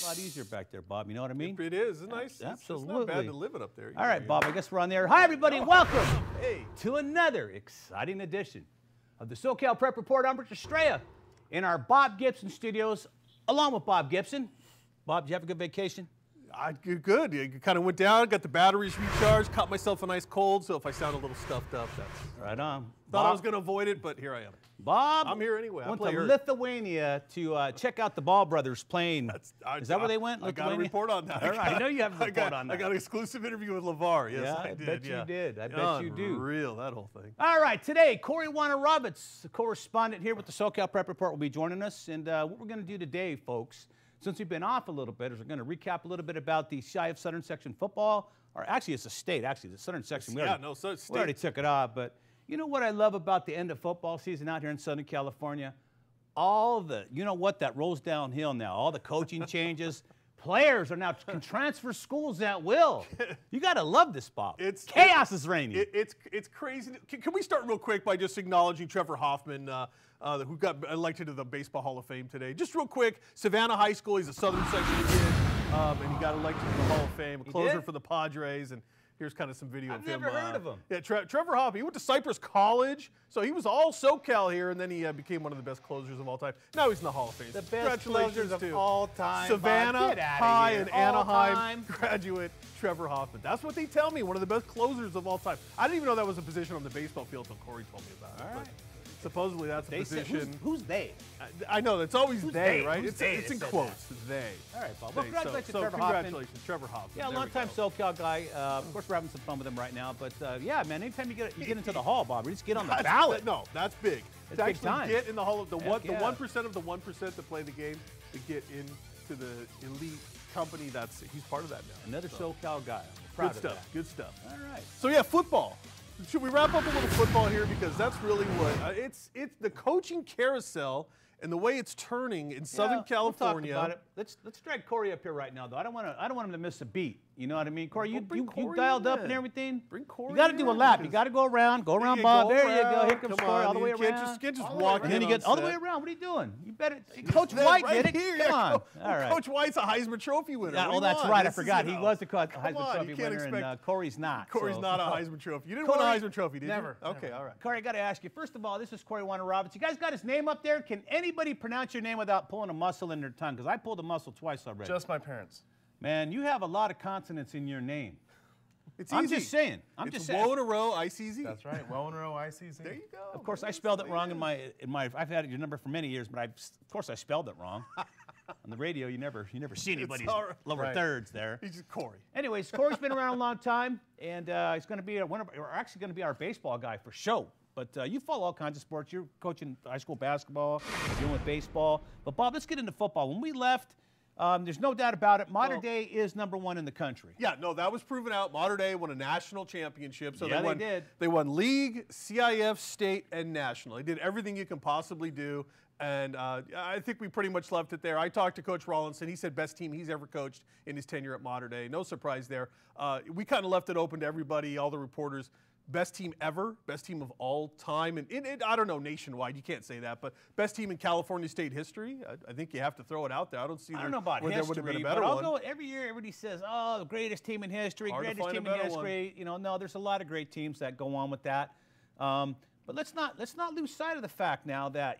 lot easier back there, Bob. You know what I mean? It is. It's nice. Absolutely. It's not bad to live it up there. All right, Bob, I guess we're on there. Hi, everybody. Welcome Hey. to another exciting edition of the SoCal Prep Report. I'm Rich Estrella in our Bob Gibson studios, along with Bob Gibson. Bob, did you have a good vacation? Good. It kind of went down, got the batteries recharged, caught myself a nice cold, so if I sound a little stuffed up, that's... Right on. Thought Bob, I was going to avoid it, but here I am. Bob, I'm here anyway. Went to Lithuania to check out the Ball brothers playing. Is that where they went? I got a report on that. All right, I know you have a report on that. I got an exclusive interview with LeVar. Yes, I bet you did. I bet you do. Real, that whole thing. All right, today, Corey Warner-Roberts, the correspondent here with the SoCal Prep Report, will be joining us. And what we're going to do today, folks, since we've been off a little bit, is we're going to recap a little bit about the Chi of Southern Section football. Or actually, it's a state. Actually, the Southern Section. We already took it off. But you know what I love about the end of football season out here in Southern California? You know what, that rolls downhill now. All the coaching changes. Players are now can transfer schools at will. You got to love this, Bob. Chaos is reigning. It's crazy. Can we start real quick by just acknowledging Trevor Hoffman, who got elected to the Baseball Hall of Fame today? Just real quick, Savannah High School, he's a Southern Section kid, and he got elected to the Hall of Fame, a closer for the Padres, and here's kind of some video of him. I've never heard of him. Yeah, Trevor Hoffman, he went to Cypress College, so he was all SoCal here, and then he became one of the best closers of all time. Now he's in the Hall of Fame. The best closers of all time. Savannah High and Anaheim graduate Trevor Hoffman. That's what they tell me, one of the best closers of all time. I didn't even know that was a position on the baseball field until Corey told me about it. All right. Supposedly that's a position. Who's they? I know, it's always they, right? It's in quotes. They. All right, Bob. Well, congratulations, Trevor congratulations, Trevor Hoffman. Yeah, long-time SoCal guy. Of course, we're having some fun with him right now. But yeah, man, anytime you get into the hall, Bob, you just get on the ballot. No, that's big. It's big time. Get in the hall of the 1% of the 1% to play the game, to get into the elite company. He's part of that now. Another SoCal guy. Proud Good stuff. Of that. Good stuff. All right. So yeah, football. Should we wrap up a little football here, because that's really what it's the coaching carousel and the way it's turning in Southern California. We'll talk about it. Let's drag Corey up here right now, though. I don't want him to miss a beat. You know what I mean, Corey? You dialed up and everything. Bring Corey. You got to do a lap. You got to go around, Bob. There you go. Here comes Corey, all the way around. Can't just walk. And then you get all the way around. What are you doing? You better. Coach White did it. Come on. All right. Coach White's a Heisman Trophy winner. Yeah, oh, that's right. I forgot. He was the Heisman Trophy winner, and Corey's not. Corey's not a Heisman Trophy. You didn't win a Heisman Trophy, did you? Never. Okay, all right. Corey, I got to ask you. First of all, this is Corey Warner-Roberts. You guys got his name up there? Can anybody pronounce your name without pulling a muscle in their tongue? Because I pulled a muscle twice already. Just my parents. Man, you have a lot of consonants in your name. It's easy. I'm just saying. It's woe in a row, ICZ. That's right. Woe in a row, ICZ. There you go. Of course, I spelled it wrong in my. I've had your number for many years, but of course I spelled it wrong. On the radio, you never see anybody's lower thirds there. He's just Corey. Anyways, Corey's been around a long time, and he's going to be actually going to be our baseball guy for show. But you follow all kinds of sports. You're coaching high school basketball, you're dealing with baseball. But Bob, let's get into football. When we left. There's no doubt about it. Mater Dei is #1 in the country. Yeah, no, that was proven out. Mater Dei won a national championship. So they did. They won league, CIF, state, and national. They did everything you can possibly do. And I think we pretty much left it there. I talked to Coach Rawlinson. He said best team he's ever coached in his tenure at Mater Dei. No surprise there. We kind of left it open to everybody, all the reporters. Best team ever, best team of all time, and I don't know, nationwide, you can't say that, but best team in California state history. I think you have to throw it out there. I don't know about history, there would have been a better but I'll one. go every year. Everybody says, "Oh, the greatest team in history, greatest team in history." You know, no, there's a lot of great teams that go on with that. But let's not lose sight of the fact now that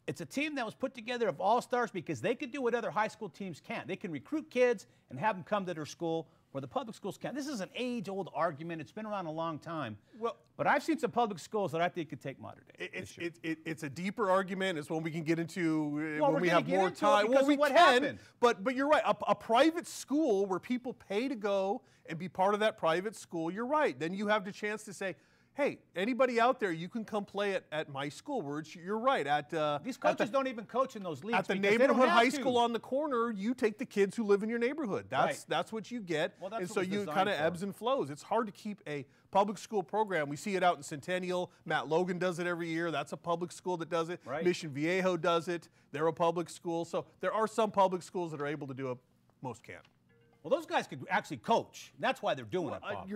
it's a team that was put together of all-stars because they could do what other high school teams can't. They can recruit kids and have them come to their school where the public schools can't. This is an age-old argument. It's been around a long time. But I've seen some public schools that I think could take Mater Dei. It's a deeper argument. It's one we can get into when we have more time. Well, we can. But you're right. A private school where people pay to go and be part of that private school, you're right. Then you have the chance to say, hey, anybody out there, you can come play at my school. You're right. These coaches don't even coach in those leagues. At the neighborhood high school on the corner, you take the kids who live in your neighborhood. That's what you get. Well, and so you kind of ebbs and flows. It's hard to keep a public school program. We see it out in Centennial. Matt Logan does it every year. That's a public school that does it. Right. Mission Viejo does it. They're a public school. So there are some public schools that are able to do it. Most can't. Well, those guys could actually coach. That's why they're doing it, Bob.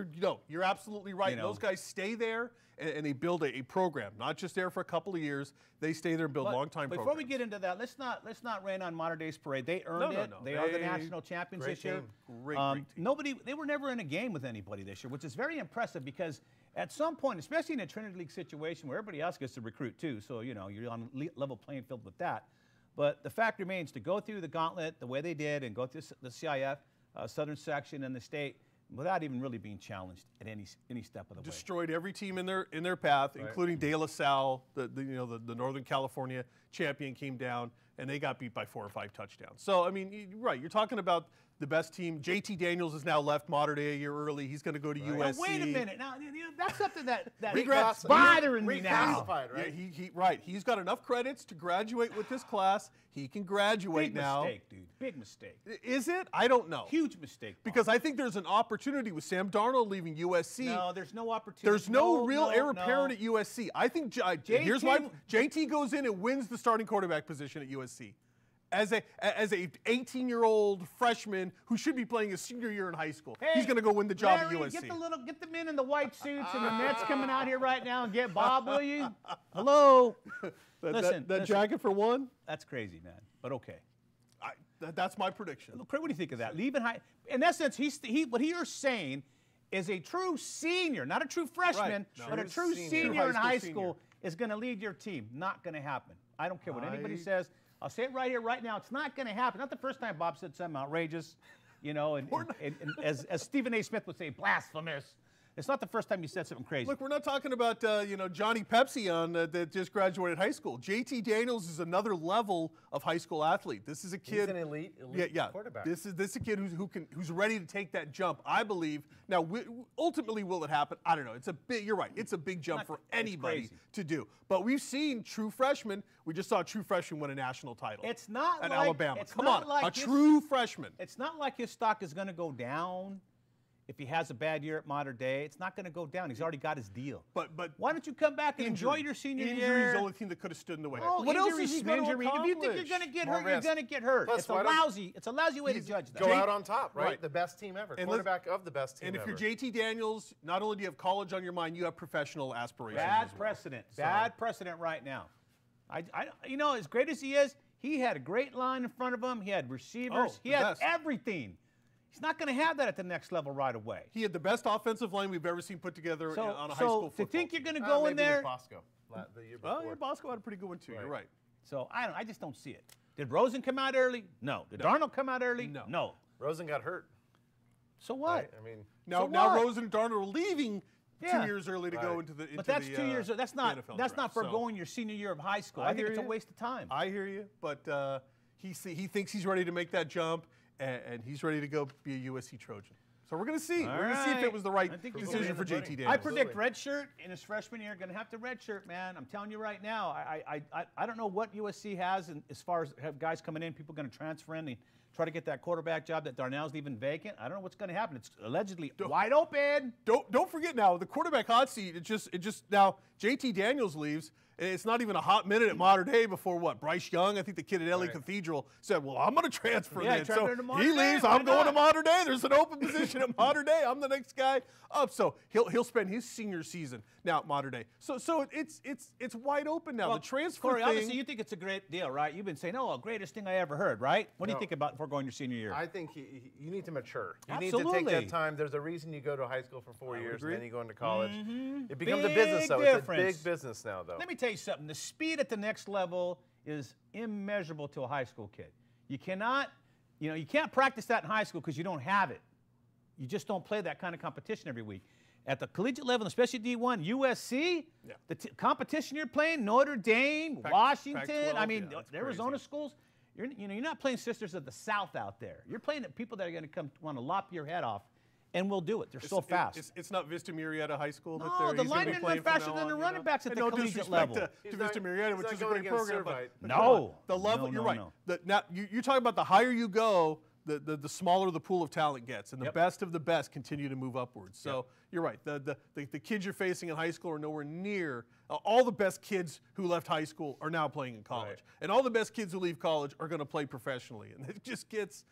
You're absolutely right. You know. Those guys stay there and they build a program, not just there for a couple of years. They stay there and build long-time programs. Before we get into that, let's not rain on Modern Day's parade. They earned it. They are the national champions this year. Great team. They were never in a game with anybody this year, which is very impressive because at some point, especially in a Trinity League situation where everybody else gets to recruit too, so you're on a level playing field with that. But the fact remains, to go through the gauntlet the way they did and go through the CIF Southern section and the state without even really being challenged at any step of the way. Destroyed every team in their path, including De La Salle, the Northern California champion came down, and they got beat by 4 or 5 touchdowns. So, I mean, you're talking about the best team. JT Daniels has now left Mater Dei a year early. He's going to go to USC. Now, wait a minute. Now, that's something that's bothering me now. Right? Yeah, he's got enough credits to graduate with this class. He can graduate now. Big mistake, dude. Big mistake. Is it? I don't know. Huge mistake. Bob. Because I think there's an opportunity with Sam Darnold leaving USC. No, there's no opportunity. There's no real heir apparent at USC. I think here's why JT goes in and wins the starting quarterback position at USC. As a 18-year-old freshman who should be playing his senior year in high school, he's going to go win the job Larry, at USC. Get the men in the white suits and the Nets coming out here right now and get Bob, will you? Hello. Listen, jacket for one? That's crazy, man. But okay. That's my prediction. Craig, what do you think of that? Leaving high. In essence, what you're saying is a true senior, not a true freshman, but a true senior in high school is going to lead your team. Not going to happen. I don't care what anybody says. I'll say it right here, right now. It's not going to happen. Not the first time Bob said something outrageous, and as Stephen A. Smith would say, blasphemous. It's not the first time you said something crazy. Look, we're not talking about Johnny Pepsi that just graduated high school. JT Daniels is another level of high school athlete. This is a kid. He's an elite quarterback. This is a kid who's ready to take that jump. I believe. Now, ultimately, will it happen? I don't know. You're right. It's a big jump for anybody to do. But we've seen true freshmen. We just saw a true freshman win a national title. It's not at like Alabama. It's Come not on, like a true freshman. It's not like his stock is going to go down. If he has a bad year at Mater Dei, it's not going to go down. He's already got his deal. But why don't you come back and enjoy your senior year? Injury is the only thing that could have stood in the way. Oh, what else is he going to If you think you're going to get hurt, you're going to get hurt. Plus, it's a lousy way to judge that. Go out on top, right? The best team ever. Quarterback of the best team ever. And if you're JT Daniels, not only do you have college on your mind, you have professional aspirations. Bad precedent. Bad precedent right now. As great as he is, he had a great line in front of him. He had receivers. He had everything. He's not going to have that at the next level right away. He had the best offensive line we've ever seen put together on a high school football. So to think you're going to go in there. Bosco, the year before. Well, yeah, Bosco had a pretty good one too. Right. You're right. So I just don't see it. Did Rosen come out early? No. Did Darnold come out early? No. Rosen got hurt. So what? Right? I mean, now Rosen and Darnold are leaving 2 years early to go into the. But that's 2 years. That's not foregoing your senior year of high school. I think it's a waste of time. I hear you, but he thinks he's ready to make that jump. And he's ready to go be a USC Trojan. So we're going to see. We're going to see if it was the right decision for JT Daniels. I predict redshirt in his freshman year. Going to have to redshirt, man. I'm telling you right now. I don't know what USC has as far as have guys coming in. People going to transfer in and try to get that quarterback job that Darnell's leaving vacant. I don't know what's going to happen. It's allegedly wide open. Don't forget now the quarterback hot seat. It just now JT Daniels leaves. It's not even a hot minute at Mater Dei before what? Bryce Young, I think the kid at LA Cathedral, said, well, I'm going to transfer then. So he leaves, I'm going to Mater Dei. There's an open position at Mater Dei. I'm the next guy up. So he'll spend his senior season now at Mater Dei. So it's wide open now. Well, the transfer Corey, thing. obviously you think it's a great deal, right? You've been saying, greatest thing I ever heard, right? What do you think about before going your senior year? I think you need to mature. You Absolutely. need to take that time. There's a reason you go to high school for 4 years and then you go into college. It becomes Big a business, though. difference. It's a big business now, though. Let me tell you something. The speed at the next level is immeasurable to a high school kid. You cannot, you can't practice that in high school because you don't have it. You just don't play that kind of competition every week. At the collegiate level, especially D1, USC, the competition you're playing, Notre Dame, Washington, Arizona schools, you're not playing Sisters of the South out there. You're playing people that are going to come want to lop your head off. And we'll do it. They're so fast. It's not Vista Marietta High School. No, the linemen run faster than the running backs at the collegiate level. To Vista Marietta, which is a great program. No. The level, you're right. No. Now, you're talking about the higher you go, the smaller the pool of talent gets, and the best of the best continue to move upwards. So you're right. The kids you're facing in high school are nowhere near all the best kids who left high school are now playing in college, and all the best kids who leave college are going to play professionally, and it just gets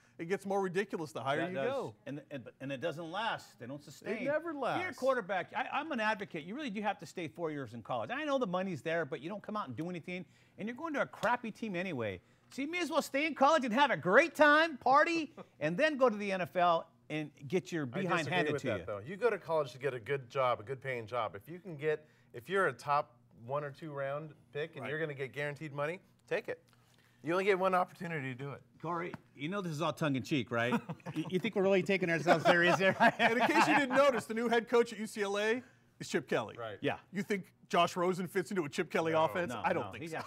more ridiculous the higher you go. And it doesn't last. They don't sustain. It never lasts. You're a quarterback. I'm an advocate. You really do have to stay 4 years in college. I know the money's there, but you don't come out and do anything, and you're going to a crappy team anyway. So you may as well stay in college and have a great time, party, and then go to the NFL and get your behind handed to you. Though. You go to college to get a good job, a good paying job. If you're a top 1 or 2 round pick and you're going to get guaranteed money, take it. You only get one opportunity to do it. Corey, you know this is all tongue in cheek, right? You think we're really taking ourselves serious here? And in case you didn't notice, the new head coach at UCLA is Chip Kelly. Right. Yeah. You think Josh Rosen fits into a Chip Kelly offense? I don't think so.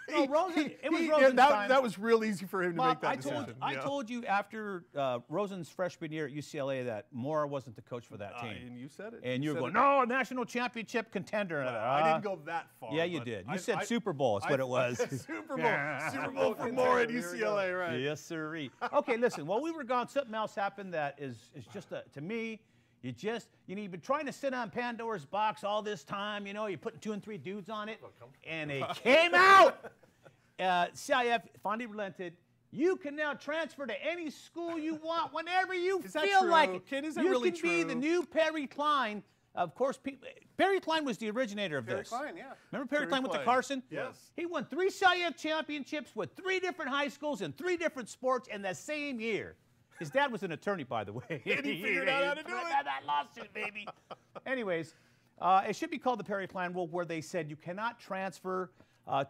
No, Rosen, it was Rosen's time. That was real easy for him to make that decision. I told you after Rosen's freshman year at UCLA that Moore wasn't the coach for that team. And you said it. And you were going, no, national championship contender. I didn't go that far. Yeah, you did. You said Super Bowl is what it was. Super Bowl. Super Bowl for Moore at UCLA, right? Yes, sirree. Okay, listen, while we were gone, something else happened that is just, to me, you've been trying to sit on Pandora's box all this time, you're putting 2 and 3 dudes on it, and it came out. CIF finally relented. You can now transfer to any school you want whenever you feel like it. Kid, is that you really can true? be the new Perry Klein. Of course, Perry Klein was the originator of this. Klein, yeah. Remember Perry Klein went to Carson? Yes. He won 3 CIF championships with 3 different high schools in 3 different sports in the same year. His dad was an attorney, by the way. And he figured out how to do it. That lawsuit, baby. Anyways, it should be called the Perry Klein rule, where they said you cannot transfer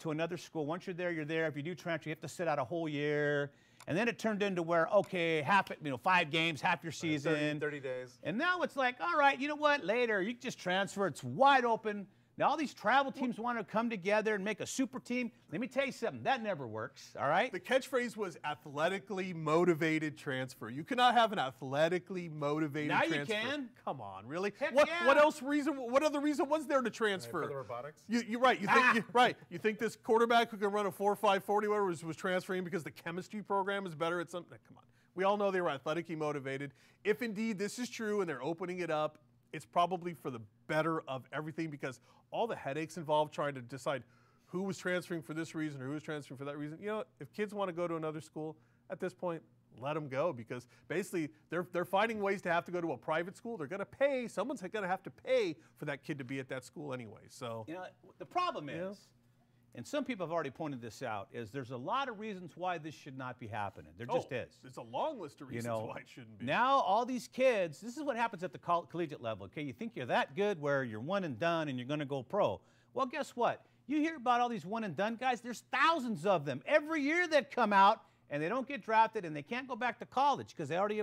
to another school. Once you're there, you're there. If you do transfer, you have to sit out a whole year. And then it turned into where, okay, 5 games, half your season. 30 days. And now it's like, all right, you know what? Later, you can just transfer. It's wide open. Now all these travel teams want to come together and make a super team. Let me tell you something. That never works, all right? The catchphrase was athletically motivated transfer. You cannot have an athletically motivated transfer. Now you can. Come on, really? Heck What yeah. What other reason was there to transfer? For the robotics? You're right. You think this quarterback who can run a 4.5 40 whatever was transferring because the chemistry program is better at something? Come on. We all know they were athletically motivated. If indeed this is true and they're opening it up, it's probably for the better of everything, because all the headaches involved trying to decide who was transferring for this reason or who was transferring for that reason. If kids want to go to another school, at this point, let them go, because basically they're finding ways to have to go to a private school. They're going to pay. Someone's going to have to pay for that kid to be at that school anyway. So the problem is, and some people have already pointed this out, is there's a lot of reasons why this should not be happening. There just is. It's a long list of reasons why it shouldn't be. Now all these kids, this is what happens at the collegiate level, okay? You think you're that good where you're one and done and you're going to go pro. Well, guess what? You hear about all these one and done guys, there's thousands of them every year that come out and they don't get drafted and they can't go back to college because they already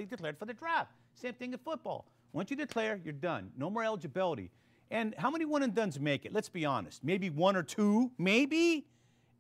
declared for the draft. Same thing in football. Once you declare, you're done. No more eligibility. And how many one and dones make it? Let's be honest. Maybe 1 or 2, maybe.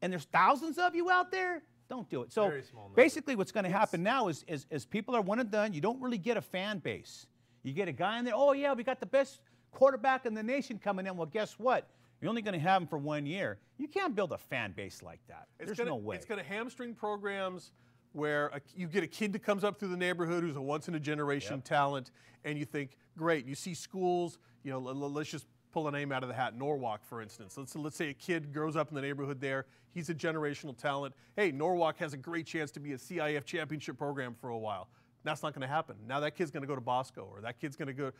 And there's thousands of you out there. Don't do it. So basically what's going to happen now is people are one and done. You don't really get a fan base. You get a guy in there, oh, yeah, we got the best quarterback in the nation coming in. Well, guess what? You're only going to have him for 1 year. You can't build a fan base like that. There's no way. It's going to hamstring programs where you get a kid that comes up through the neighborhood who's a once-in-a-generation talent, and you think, great. You see schools, let's just pull a name out of the hat, Norwalk, for instance. Let's say a kid grows up in the neighborhood there. He's a generational talent. Hey, Norwalk has a great chance to be a CIF championship program for a while. That's not going to happen. Now that kid's going to go to Bosco, or that kid's going to go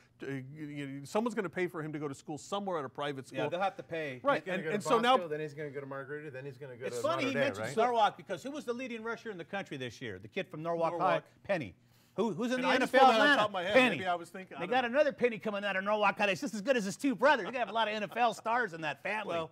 someone's going to pay for him to go to school somewhere at a private school. Yeah, they'll have to pay. Right, and so Bosco, now then he's going to go to Margarita, then he's going to go to It's funny he mentions Norwalk, because who was the leading rusher in the country this year? The kid from Norwalk High, Penny. Who's in the I NFL? just pulled that on Atlanta? top of my head. Penny. Maybe I was thinking. They got another Penny coming out of Norwalk High. It's just as good as his 2 brothers. You're going to have a lot of NFL stars in that family. Well,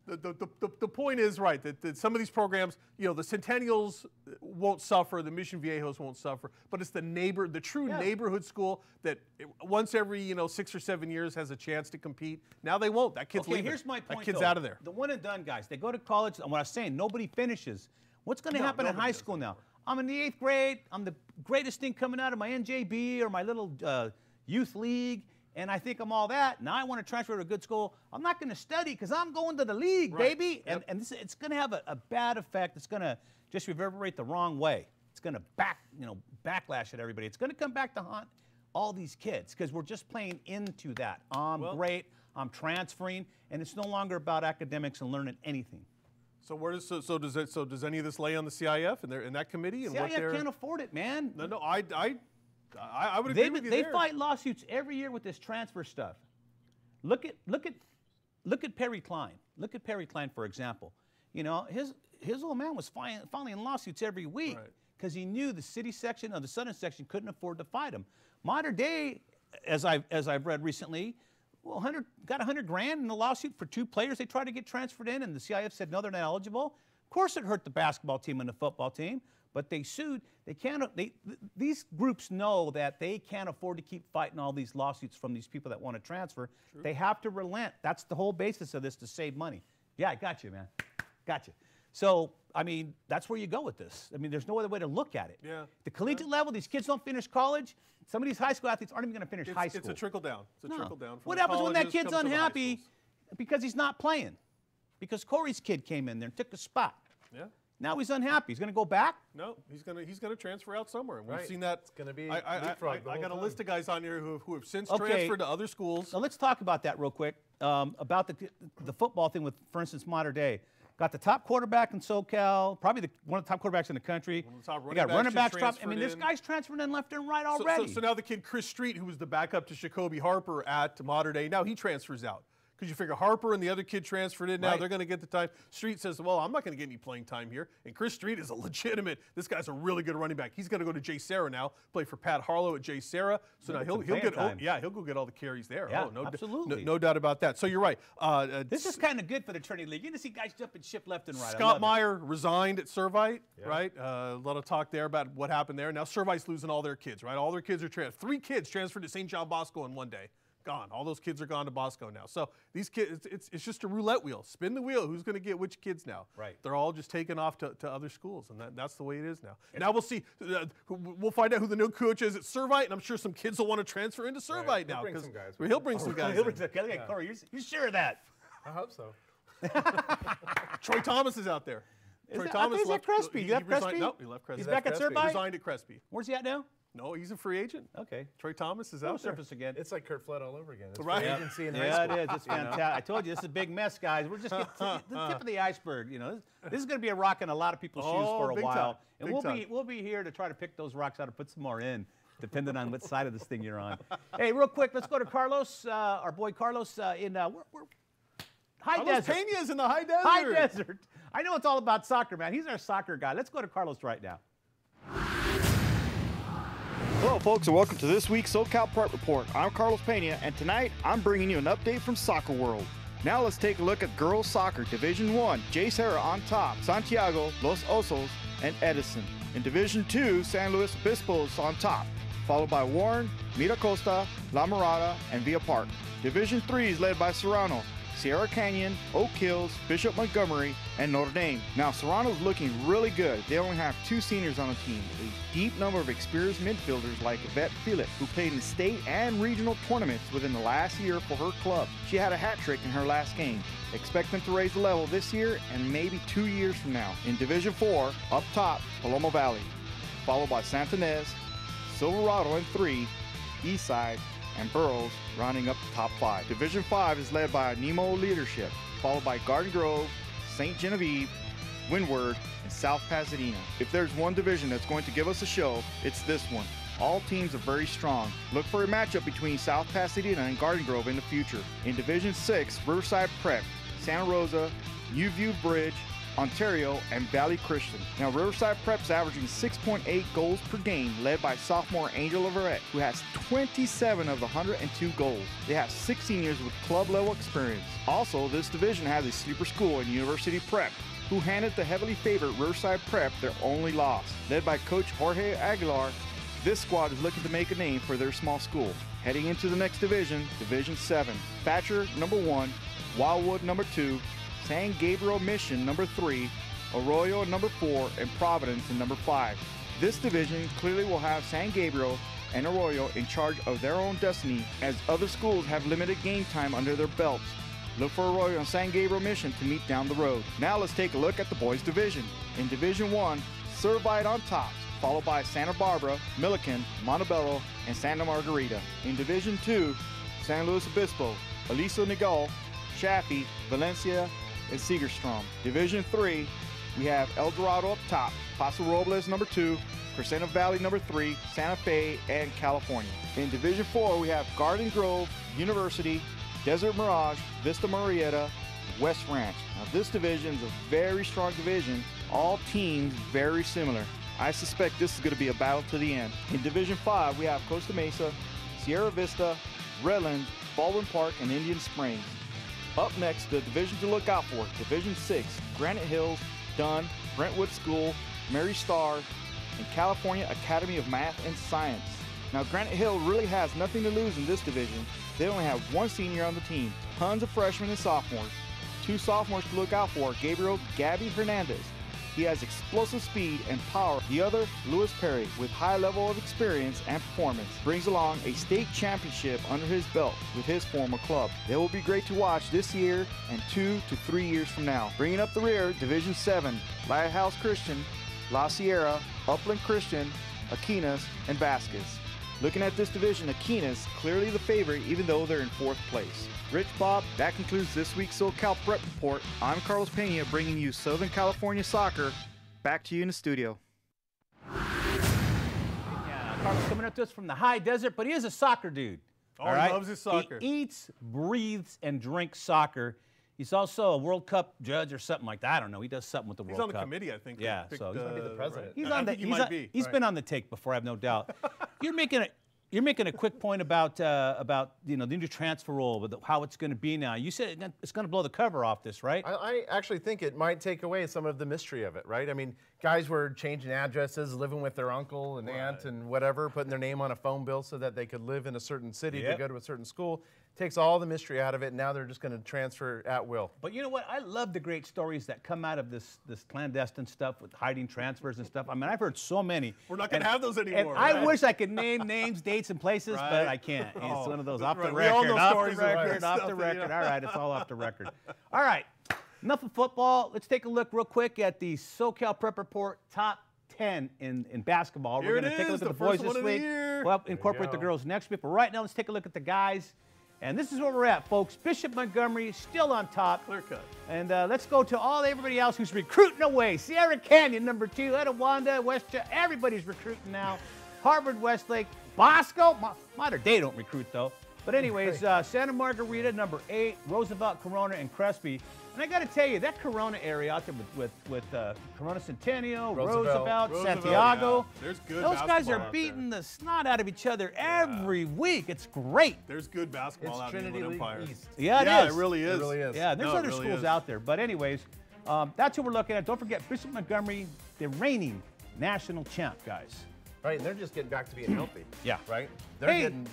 the point is right that some of these programs, the Centennials won't suffer, the Mission Viejos won't suffer, but it's the true neighborhood school that once every 6 or 7 years has a chance to compete. Now they won't. That kid's leaving. Here's my point. That kid's out of there. The one and done guys, they go to college, and what I was saying, nobody finishes. What's going to happen in high school now? I'm in the 8th grade. I'm the greatest thing coming out of my NJB or my little youth league, and I think I'm all that. Now I want to transfer to a good school. I'm not going to study because I'm going to the league, baby. Yep. And it's going to have a bad effect. It's going to just reverberate the wrong way. going to backlash at everybody. It's going to come back to haunt all these kids because we're just playing into that. I'm great. I'm transferring, and it's no longer about academics and learning anything. So does any of this lay on the CIF and in that committee? And CIF can't afford it, man. No, I would agree with you They there. fight lawsuits every year with this transfer stuff. Look at Perry Klein. Look at Perry Klein, for example. You know, his old man was filing lawsuits every week because he knew the city section or the southern section couldn't afford to fight him. Modern day, as I've read recently, well, got $100,000 in a lawsuit for 2 players they tried to get transferred in, and the CIF said no, they're not eligible. Of course, it hurt the basketball team and the football team, but they sued. These groups know that they can't afford to keep fighting all these lawsuits from these people that want to transfer. True. They have to relent. That's the whole basis of this, to save money. Yeah, I got you, man. Got you. So, I mean, that's where you go with this. I mean, there's no other way to look at it. Yeah. The collegiate level, these kids don't finish college. Some of these high school athletes aren't even going to finish high school. It's a trickle down. It's a trickle down. What happens when that kid's unhappy because he's not playing? Because Corey's kid came in there and took the spot. Yeah. Now he's unhappy. He's going to go back? No, he's gonna transfer out somewhere. And we've Right. seen that. It's going to be I got a list of guys on here who have since Okay. transferred to other schools. So let's talk about that real quick. About the football thing with, for instance, Modern Day. Got the top quarterback in SoCal, probably one of the top quarterbacks in the country. One of the top You got running backs. I mean, this this guy's transferring in left and right already. So now the kid Chris Street, who was the backup to Jacoby Harper at Modern Day, now he transfers out. Because you figure Harper and the other kid transferred in. Now Right. they're going to get the time. Street says, well, I'm not going to get any playing time here. And Chris Street is a legitimate, this guy's a really good running back. He's going to go to Jay Sarah now, play for Pat Harlow at Jay Sarah. So now he'll get, he'll go get all the carries there. Yeah, no, absolutely. No doubt about that. So you're right. This is kind of good for the Trinity League. You're going to see guys jumping ship left and right. Scott Meyer resigned at Servite, right? A lot of talk there about what happened there. Now Servite's losing all their kids, right? All their kids are 3 kids transferred to St. John Bosco in one day. Gone. All those kids are gone to Bosco now. So these kids, it's just a roulette wheel. Spin the wheel. Who's going to get which kids now? Right. They're all just taken off to other schools, and that's the way it is now. Now we'll see. We'll find out who the new coach is at Servite, and I'm sure some kids will want to transfer into Servite now. He'll bring some guys. He'll bring some guys. Corey, you sure of that? I hope so. Troy Thomas is out there. Troy Thomas left Crespi. You left Crespi? No, he left Crespi. He's back at Servite? He resigned at Crespi. Where's he at now? No, he's a free agent. Okay. Troy Thomas is out there. Surface again. It's like Kurt Flood all over again. It's Right. free agency in high Yeah, school. it is. It's fantastic. I told you, this is a big mess, guys. We're just getting the tip of the iceberg. You know, this is going to be a rock in a lot of people's shoes for a big while, time. and Big we'll be here to try to pick those rocks out and put some more in, depending on what side of this thing you're on. Hey, real quick, let's go to Carlos, our boy Carlos in High Desert. Peña's in the High Desert. High Desert. I know it's all about soccer, man. He's our soccer guy. Let's go to Carlos right now. Hello, folks, and welcome to this week's SoCal Prep Report. I'm Carlos Peña, and tonight I'm bringing you an update from Soccer World. Now let's take a look at girls soccer. Division 1, Jay Serra on top, Santiago, Los Osos, and Edison. In Division 2, San Luis Obispo is on top, followed by Warren, Miracosta, La Mirada, and Villa Park. Division 3 is led by Serrano, Sierra Canyon, Oak Hills, Bishop Montgomery, and Notre Dame. Now, Serrano's looking really good. They only have 2 seniors on the team, a deep number of experienced midfielders like Yvette Philip, who played in state and regional tournaments within the last year for her club. She had a hat trick in her last game. Expect them to raise the level this year and maybe 2 years from now. In Division 4, up top, Paloma Valley, followed by Santa Ynez, Silverado in 3, Eastside, and Burroughs rounding up the top 5. Division 5 is led by Nemo Leadership, followed by Garden Grove, St. Genevieve, Windward, and South Pasadena. If there's one division that's going to give us a show, it's this one. All teams are very strong. Look for a matchup between South Pasadena and Garden Grove in the future. In Division 6, Riverside Prep, Santa Rosa, New View Bridge, Ontario, and Valley Christian. Now, Riverside Prep's averaging 6.8 goals per game, led by sophomore Angel Leverett, who has 27 of the 102 goals. They have 6 seniors with club-level experience. Also, this division has a sleeper school in University Prep, who handed the heavily favored Riverside Prep their only loss. Led by Coach Jorge Aguilar, this squad is looking to make a name for their small school. Heading into the next division, Division 7, Thatcher, number 1, Wildwood, number 2, San Gabriel Mission, number 3, Arroyo, number 4, and Providence in number 5. This division clearly will have San Gabriel and Arroyo in charge of their own destiny, as other schools have limited game time under their belts. Look for Arroyo and San Gabriel Mission to meet down the road. Now let's take a look at the boys division. In Division 1, Servite on top, followed by Santa Barbara, Milliken, Montebello, and Santa Margarita. In Division 2, San Luis Obispo, Aliso Niguel, Chaffee, Valencia, and Segerstrom. Division 3, we have El Dorado up top, Paso Robles number 2, Crescenta Valley number 3, Santa Fe, and California. In Division 4, we have Garden Grove, University, Desert Mirage, Vista Marietta, West Ranch. Now this division is a very strong division, all teams very similar. I suspect this is going to be a battle to the end. In Division 5, we have Costa Mesa, Sierra Vista, Redlands, Baldwin Park, and Indian Springs. Up next, the division to look out for, Division 6, Granite Hills, Dunn, Brentwood School, Mary Starr, and California Academy of Math and Science. Now Granite Hill really has nothing to lose in this division. They only have one senior on the team, tons of freshmen and sophomores. 2 sophomores to look out for, Gabriel Gabby Hernandez. He has explosive speed and power. The other, Lewis Perry, with high level of experience and performance, brings along a state championship under his belt with his former club. They will be great to watch this year and 2 to 3 years from now. Bringing up the rear, Division 7, Lighthouse Christian, La Sierra, Upland Christian, Aquinas, and Vasquez. Looking at this division, Aquinas clearly the favorite even though they're in 4th place. Rich, Bob, that concludes this week's SoCal Prep Report. I'm Carlos Pena bringing you Southern California soccer. Back to you in the studio. Yeah, Carlos coming up to us from the high desert, but he is a soccer dude. Oh, he loves his soccer. He eats, breathes, and drinks soccer. He's also a World Cup judge or something like that. I don't know. He does something with the World Cup. He's on the committee, I think. Yeah, so he's going to be the president. He's I on the. think he might be. He's been on the take before, I have no doubt. You're making a quick point about the new transfer rule, with how it's going to be now. You said it's going to blow the cover off this, right? I actually think it might take away some of the mystery of it, right? I mean, guys were changing addresses, living with their uncle and aunt and whatever, putting their name on a phone bill so that they could live in a certain city to go to a certain school. Takes all the mystery out of it, and now they're just going to transfer at will. But you know what? I love the great stories that come out of this clandestine stuff with hiding transfers and stuff. I mean, I've heard so many. We're not going to have those anymore. And I wish I could name names, dates, and places, but I can't. It's one of those off the record, off the record. All right, it's all off the record. All right, enough of football. Let's take a look real quick at the SoCal Prep Report top 10 in basketball. We're going to take a look at the boys this week. We'll incorporate the girls next week. But right now, let's take a look at the guys. And this is where we're at, folks. Bishop Montgomery still on top. Clear cut. And let's go to everybody else who's recruiting away. Sierra Canyon, number 2. Etowanda, Westchester. Everybody's recruiting now. Harvard, Westlake, Bosco. Modern day don't recruit, though. But anyways, Santa Margarita, number 8. Roosevelt, Corona, and Crespi. And I got to tell you, that Corona area out there with Corona Centennial, Roosevelt, Santiago, yeah. There's good those guys are basketball beating the snot out of each other every week. It's great. There's good basketball out in the Inland Empire. East. Yeah, it is. It really is. It really is. Yeah, there's other schools out there. But anyways, that's what we're looking at. Don't forget, Bishop Montgomery, the reigning national champ, guys. Right, and they're just getting back to being healthy. Yeah. Right? They're getting,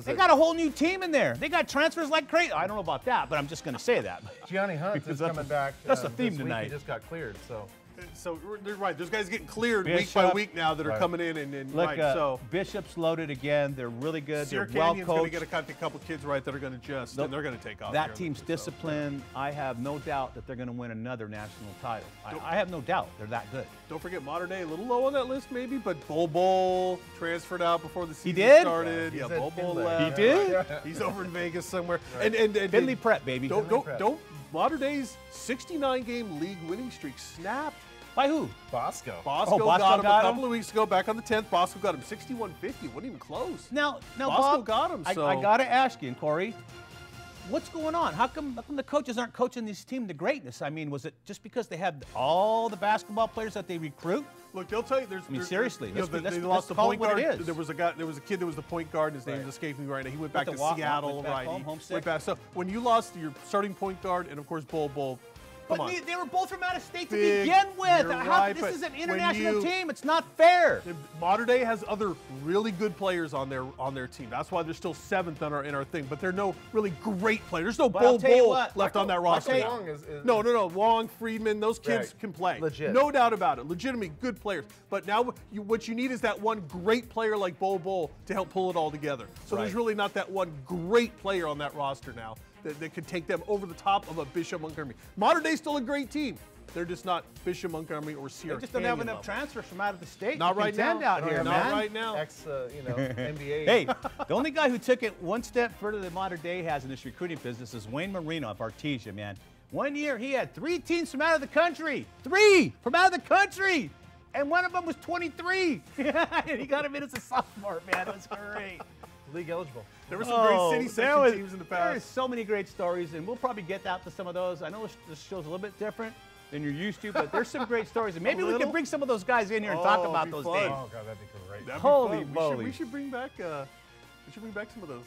they got a whole new team in there. They got transfers like crazy. I don't know about that, but I'm just going to say that. Gianni Hunt is coming back. That's the theme this tonight. Week. He just got cleared, so. So they're right. There's guys getting cleared Bishop, week by week now that are coming in and look, so Bishop's loaded again. They're really good. Sierra They're well Canyon's going coached. to get a couple kids right that are going to adjust, and they're going to take off. That team's disciplined. I have no doubt that they're going to win another national title. I have no doubt they're that good. Don't forget Modern Day, a little low on that list maybe, but Bol transferred out before the season did? started. Yeah, Bol left. He did? He's over in Vegas somewhere. Right. And Finley Prep, baby. Don't Modern Day's 69-game league winning streak snapped. By who? Bosco. Bosco got him a couple of weeks ago, back on the 10th. Bosco got him 61-50. Wasn't even close. Now, Bosco Bob, got him. So. I got to ask you, Corey, what's going on? How come the coaches aren't coaching this team to greatness? I mean, was it just because they have all the basketball players that they recruit? Look, they'll tell you. Seriously, they lost the point guard. There was a kid that was the point guard. His name is escaping me right now. He went back to Seattle. Went back. So when you lost your starting point guard and of course Bol. But they were both from out of state to begin with. This is an international team. It's not fair. Modern Day has other really good players on their team. That's why they're still 7th in our thing. But they're no really great players. There's no Bol left on that roster. No. Wong, Friedman, those kids can play. Legit. No doubt about it. Legitimately good players. But now what you need is that one great player like Bol to help pull it all together. So there's really not that one great player on that roster now that could take them over the top of a Bishop Montgomery. Modern Day's still a great team. They're just not Bishop Montgomery or Sierra They just don't Canyon have enough level. transfers from out of the state. Not to right contend now. out here, Not man. right now. NBA. Hey, the only guy who took it one step further than modern day has in this recruiting business is Wayne Marino of Artesia, man. 1 year, he had 3 teams from out of the country. 3 from out of the country. And one of them was 23. And he got him in as a sophomore, man. It was great. League eligible. There were some great city section teams in the There's past. so many great stories, and we'll probably get out to some of those. I know this show's a little bit different than you're used to, but there's some great stories. And maybe we can bring some of those guys in here and talk about be those fun. days. Oh God, that'd be great. That'd be Holy fun. moly. We should bring back. We should bring back some of those.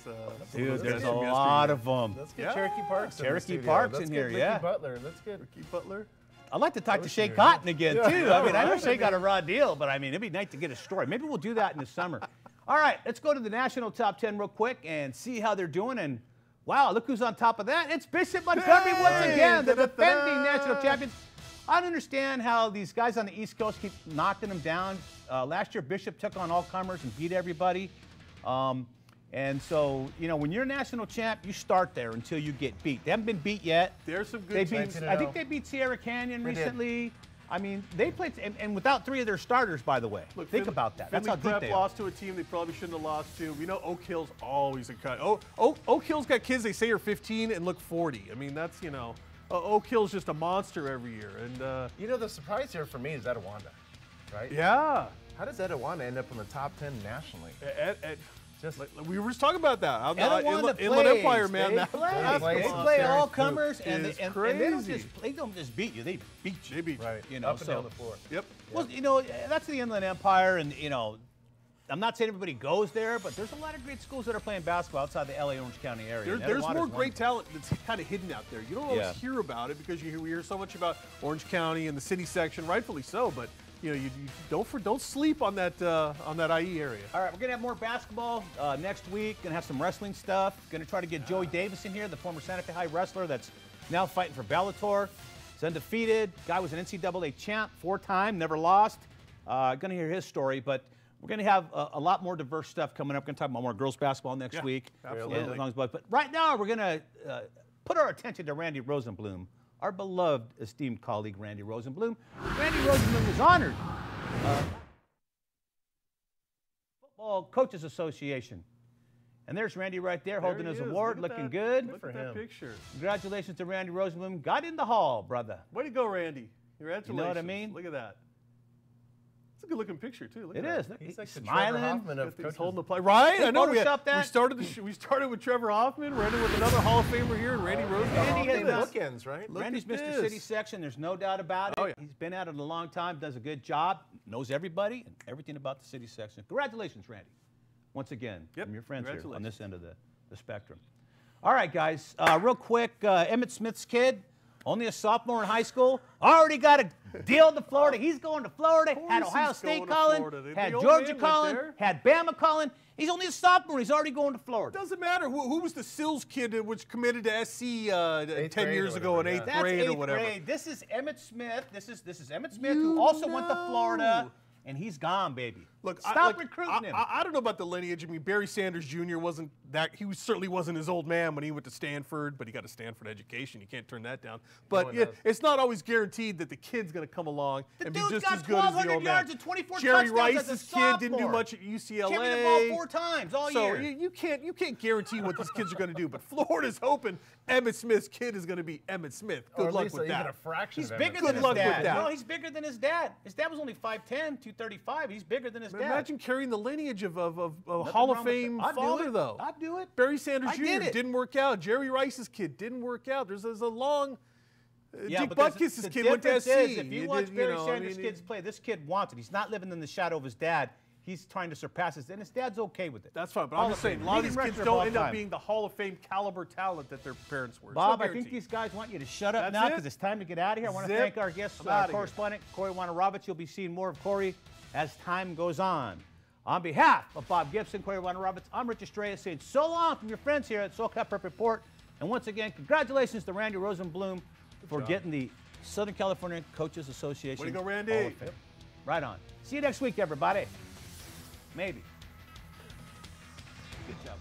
Dude, there's a lot of them. Let's get Yeah. Cherokee Parks. Cherokee in the Parks studio. in Let's here, get Ricky yeah. Butler. Let's get Ricky Butler. I'd like to talk to wish Shea you were Cotton again, Yeah, too. yeah, I mean, I know right. Shea got a raw deal, but I mean, it'd be nice to get a story. Maybe we'll do that in the summer. All right, let's go to the national top 10 real quick and see how they're doing. And wow, look who's on top of that. It's Bishop Montgomery once again, the defending national champions. I don't understand how these guys on the East Coast keep knocking them down. Last year, Bishop took on all comers and beat everybody. And so, you know, when you're a national champ, you start there until you get beat. They haven't been beat yet. There's some They good beat, teams. I think they beat Sierra Canyon They did. recently. I mean, they played, and without 3 of their starters, by the way. Look, Think about that. That's Finley how deep Prep they are. lost to a team they probably shouldn't have lost to. We know Oak Hill's always a cut. Oak Hill's got kids they say are 15 and look 40. I mean, that's, you know, Oak Hill's just a monster every year. And You know, the surprise here for me is Etowanda, right? yeah, How does Etowanda end up in the top 10 nationally? Just like, we were just talking about that. Etowanda Inland plays. Empire, man. They that- play. that's They They awesome. play Serious all group comers, and is they don't crazy. just beat you. They beat you. They beat you. right. You know, Up and so- down the floor. Yep. Well, you know, that's the Inland Empire, and, you know, I'm not saying everybody goes there, but there's a lot of great schools that are playing basketball outside the LA Orange County area. and There's Etowanda's more one great of them. talent that's kind of hidden out there. You don't always Yeah. hear about it because we hear so much about Orange County and the city section, rightfully so. But you know, you don't sleep on that IE area. All right, we're going to have more basketball next week. Going to have some wrestling stuff. Going to try to get Joey Davis in here, the former Santa Fe High wrestler that's now fighting for Bellator. He's undefeated. Guy was an NCAA champ 4-time, never lost. Going to hear his story, but we're going to have a lot more diverse stuff coming up. We're going to talk about more girls basketball next Yeah, week. absolutely. As long as, but right now, we're going to put our attention to Randy Rosenblum, our beloved, esteemed colleague, Randy Rosenblum. Randy Rosenblum was honored. Football Coaches Association. And there's Randy right there holding There his he is. award, Look at looking that. good. Look for at that him. picture. Congratulations to Randy Rosenblum. Got in the hall, brother. Way to go, Randy. Congratulations. You know what I mean? Look at that. It's a good looking picture too. Look It at that. is. Look, He's like the smiling. Trevor Hoffman of He's coaches. holding the play. Right? They I know. photoshopped that. We started with Trevor Hoffman. We're ending with another Hall of Famer here, and Randy Rosen. Randy has Hoffman been- bookends, right? Look Randy's at Mr. this. City section. There's no doubt about it. Oh, yeah. He's been at it a long time, does a good job, knows everybody and everything about the city section. Congratulations, Randy. Once again, Yep, from your friends here on congratulations. this end of the spectrum. All right, guys, real quick, Emmett Smith's kid, only a sophomore in high school, already got a deal to Florida. He's going to Florida, had course Ohio he's State going to calling, Florida. The had old Georgia man went calling, there. had Bama calling. He's only a sophomore. He's already going to Florida. Doesn't matter. Who was the Sills kid that was committed to SC 10 grade years or ago in whatever, eighth yeah. That's grade eighth or whatever? grade. This is Emmett Smith. This is Emmett Smith, who also went to Florida, and he's gone, baby. Look, Stop recruiting him. I don't know about the lineage. I mean, Barry Sanders Jr. wasn't that. Certainly wasn't his old man when he went to Stanford, but he got a Stanford education. You can't turn that down. But one yeah, does. it's not always guaranteed that the kid's going to come along The and be dude's just got as good as the 1,200 old man. yards and 24 Jerry touchdowns as a Rice's kid didn't do sophomore. much at UCLA. Carried the ball 4 times all So year. you can't guarantee what these kids are going to do. But Florida's hoping Emmett Smith's kid is going to be Emmett Smith. Or Good at luck least with even that. a fraction He's of bigger Emmett than Good his luck with dad. that. No, he's bigger than his dad. His dad was only 5'10", 235. He's bigger than his dad. Imagine carrying the lineage of Nothing Hall of wrong with Fame that. I'd do father, it. though. I'd do it. Barry Sanders I Jr. did it. didn't work out. Jerry Rice's kid didn't work out. There's a long. Yeah, Dick but Butkus' the kid went to difference SC. is, if you It watch did, Barry I Sanders' mean, kids play, this kid wants it. He's not living in the shadow of his dad. He's trying to surpass his, and his dad's okay with it. That's fine, but Hall I'm of just saying, Fame. a lot of Leading these kids wrestler of all don't end up time. being the Hall of Fame caliber talent that their parents were. It's Bob, no I think guarantee. these guys want you to shut up That's now it? because it's time to get out of here. I want to Zip. thank our guest, I'm outta here. correspondent, Corey Warner-Roberts. You'll be seeing more of Corey as time goes on. On behalf of Bob Gibson, Corey Warner-Roberts, I'm Rich Estrella saying so long from your friends here at SoCal Prep Report. And once again, congratulations to Randy Rosenblum for getting the Southern California Coaches Association. Way to go, Randy. Hall of Fame. Right on. See you next week, everybody. Maybe. Good job.